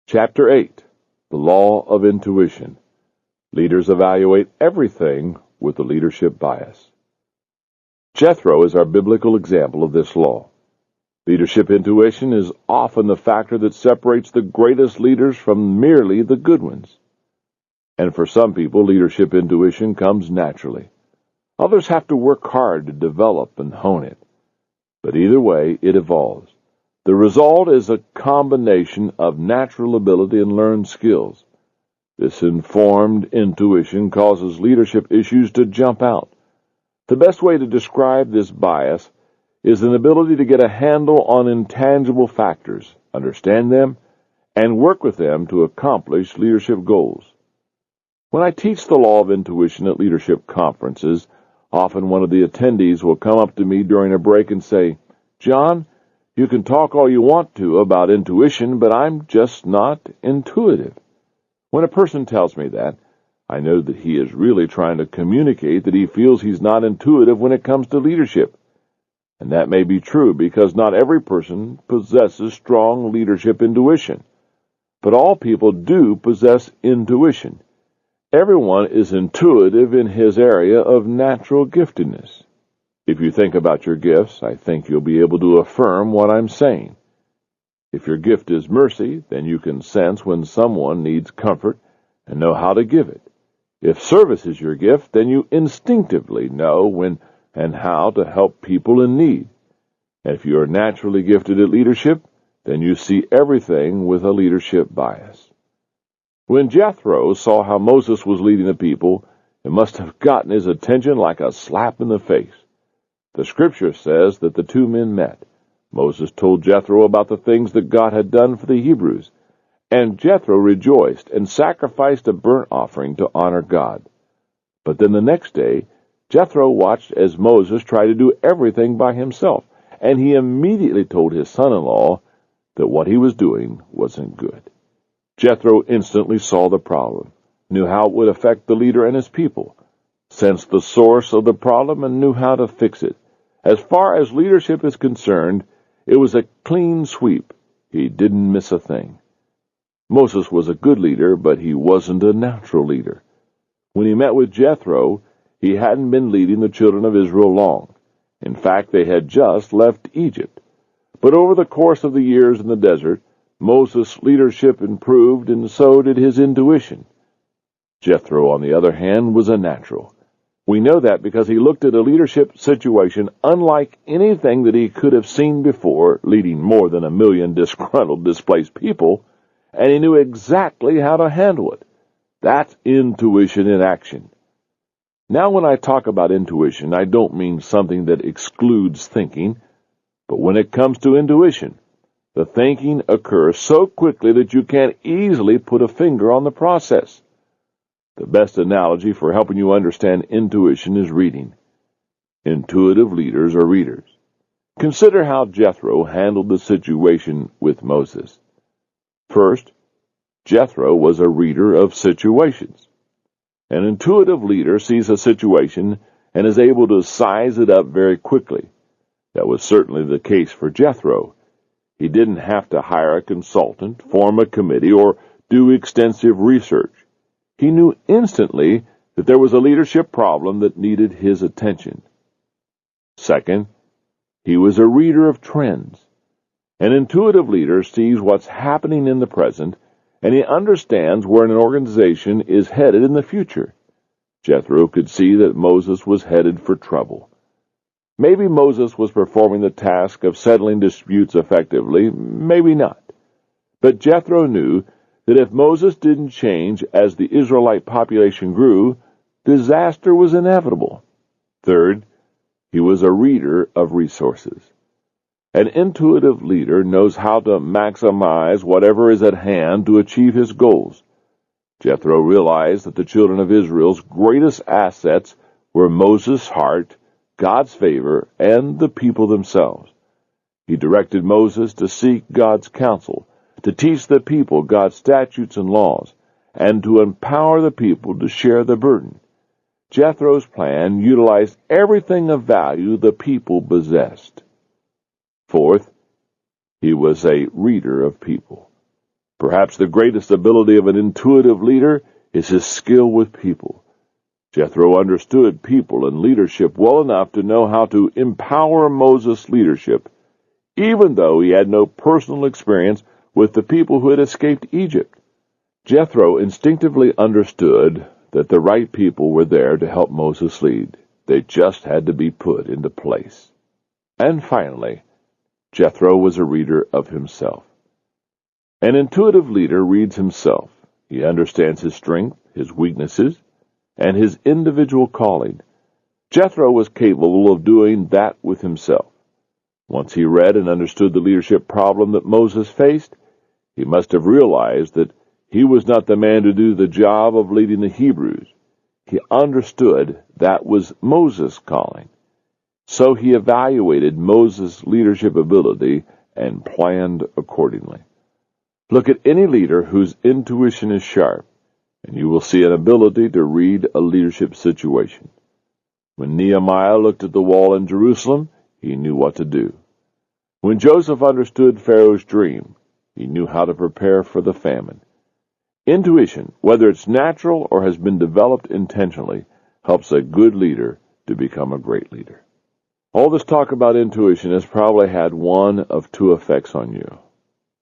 Chapter 8. The Law of Intuition. Leaders evaluate everything with a leadership bias. Jethro is our biblical example of this law. Leadership intuition is often the factor that separates the greatest leaders from merely the good ones. And for some people, leadership intuition comes naturally. Others have to work hard to develop and hone it. But either way, it evolves. The result is a combination of natural ability and learned skills. This informed intuition causes leadership issues to jump out. The best way to describe this bias is an ability to get a handle on intangible factors, understand them, and work with them to accomplish leadership goals. When I teach the law of intuition at leadership conferences, often one of the attendees will come up to me during a break and say, "John, you can talk all you want to about intuition, but I'm just not intuitive." When a person tells me that, I know that he is really trying to communicate that he feels he's not intuitive when it comes to leadership. And that may be true because not every person possesses strong leadership intuition. But all people do possess intuition. Everyone is intuitive in his area of natural giftedness. If you think about your gifts, I think you'll be able to affirm what I'm saying. If your gift is mercy, then you can sense when someone needs comfort and know how to give it. If service is your gift, then you instinctively know when and how to help people in need. And if you are naturally gifted at leadership, then you see everything with a leadership bias. When Jethro saw how Moses was leading the people, it must have gotten his attention like a slap in the face. The scripture says that the two men met. Moses told Jethro about the things that God had done for the Hebrews, and Jethro rejoiced and sacrificed a burnt offering to honor God. But then the next day, Jethro watched as Moses tried to do everything by himself, and he immediately told his son-in-law that what he was doing wasn't good. Jethro instantly saw the problem, knew how it would affect the leader and his people, sensed the source of the problem, and knew how to fix it. As far as leadership is concerned, it was a clean sweep. He didn't miss a thing. Moses was a good leader, but he wasn't a natural leader. When he met with Jethro, he hadn't been leading the children of Israel long. In fact, they had just left Egypt. But over the course of the years in the desert, Moses' leadership improved, and so did his intuition. Jethro, on the other hand, was a natural. We know that because he looked at a leadership situation unlike anything that he could have seen before, leading more than 1 million disgruntled, displaced people, and he knew exactly how to handle it. That's intuition in action. Now, when I talk about intuition, I don't mean something that excludes thinking, but when it comes to intuition, the thinking occurs so quickly that you can't easily put a finger on the process. The best analogy for helping you understand intuition is reading. Intuitive leaders are readers. Consider how Jethro handled the situation with Moses. First, Jethro was a reader of situations. An intuitive leader sees a situation and is able to size it up very quickly. That was certainly the case for Jethro. He didn't have to hire a consultant, form a committee, or do extensive research. He knew instantly that there was a leadership problem that needed his attention. Second, he was a reader of trends. An intuitive leader sees what's happening in the present, and he understands where an organization is headed in the future. Jethro could see that Moses was headed for trouble. Maybe Moses was performing the task of settling disputes effectively, maybe not. But Jethro knew that if Moses didn't change as the Israelite population grew, disaster was inevitable. Third, he was a reader of resources. An intuitive leader knows how to maximize whatever is at hand to achieve his goals. Jethro realized that the children of Israel's greatest assets were Moses' heart, God's favor, and the people themselves. He directed Moses to seek God's counsel, to teach the people God's statutes and laws, and to empower the people to share the burden. Jethro's plan utilized everything of value the people possessed. Fourth, he was a reader of people. Perhaps the greatest ability of an intuitive leader is his skill with people. Jethro understood people and leadership well enough to know how to empower Moses' leadership, even though he had no personal experience with the people who had escaped Egypt. Jethro instinctively understood that the right people were there to help Moses lead. They just had to be put into place. And finally, Jethro was a reader of himself. An intuitive leader reads himself. He understands his strengths, his weaknesses, and his individual calling. Jethro was capable of doing that with himself. Once he read and understood the leadership problem that Moses faced, he must have realized that he was not the man to do the job of leading the Hebrews. He understood that was Moses' calling. So he evaluated Moses' leadership ability and planned accordingly. Look at any leader whose intuition is sharp, and you will see an ability to read a leadership situation. When Nehemiah looked at the wall in Jerusalem, he knew what to do. When Joseph understood Pharaoh's dream, he knew how to prepare for the famine. Intuition, whether it's natural or has been developed intentionally, helps a good leader to become a great leader. All this talk about intuition has probably had one of two effects on you.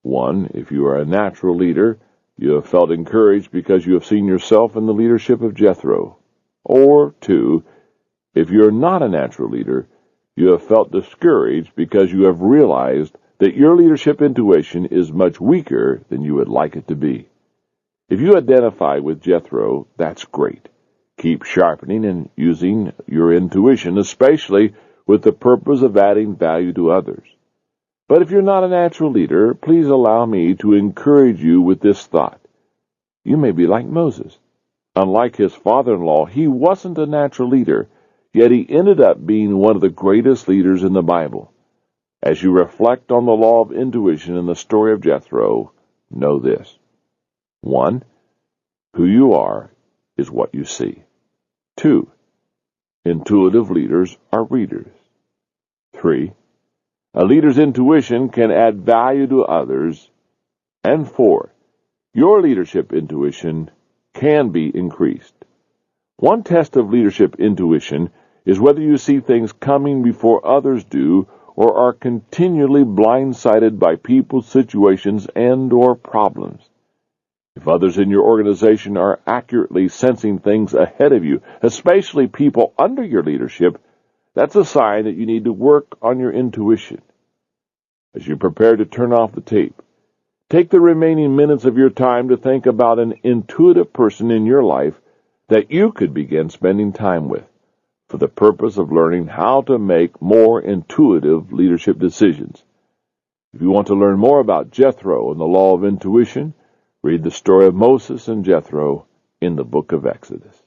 One, if you are a natural leader, you have felt encouraged because you have seen yourself in the leadership of Jethro. Or two, if you're not a natural leader, you have felt discouraged because you have realized that your leadership intuition is much weaker than you would like it to be. If you identify with Jethro, that's great. Keep sharpening and using your intuition, especially with the purpose of adding value to others. But if you're not a natural leader, please allow me to encourage you with this thought. You may be like Moses. Unlike his father-in-law, he wasn't a natural leader, yet he ended up being one of the greatest leaders in the Bible. As you reflect on the law of intuition in the story of Jethro, know this. 1. Who you are is what you see. 2. Intuitive leaders are readers. 3. A leader's intuition can add value to others. And 4. Your leadership intuition can be increased. One test of leadership intuition is whether you see things coming before others do or are continually blindsided by people, situations, and/or problems. If others in your organization are accurately sensing things ahead of you, especially people under your leadership, that's a sign that you need to work on your intuition. As you prepare to turn off the tape, take the remaining minutes of your time to think about an intuitive person in your life that you could begin spending time with for the purpose of learning how to make more intuitive leadership decisions. If you want to learn more about Jethro and the law of intuition, read the story of Moses and Jethro in the book of Exodus.